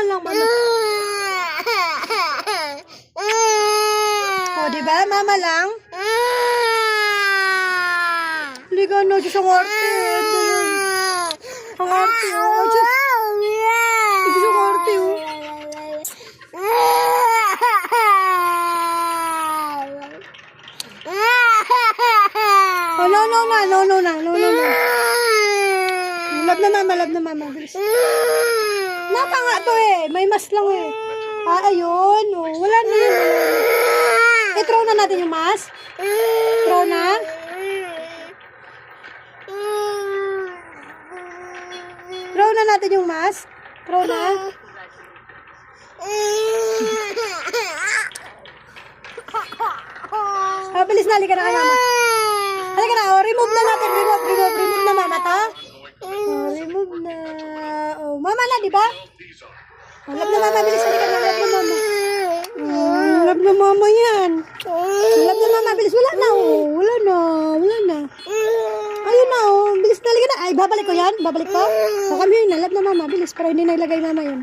mama lang, mama. O, diba? Mama lang. Hindi ka na, Diyos ang arte. Ang arte, oh. Diyos ang arte, oh. Oh, no. Love na mama. Bilis. Naka nga to eh. May mas lang eh. Ayun. Oh, wala na yun. Throw na natin yung mas. Throw na. Throw na natin yung mas. Throw na. Bilis na. Halika na kay mama. Halika na. Oh, remove na natin. Remove na mama ta. Remove na. Oh, mama na, di ba? Love na mama. Bilis. Halika na. Love na mama. Love na mama yan. Love na mama. Bilis. Wala na. Oh. Wala na. Ayun na. Oh. Bilis na. Halika na. Ay, babalik ko yan. Babalik ko. O, kami yun na. Love na mama. Bilis. Para hindi na ilagay mama yun.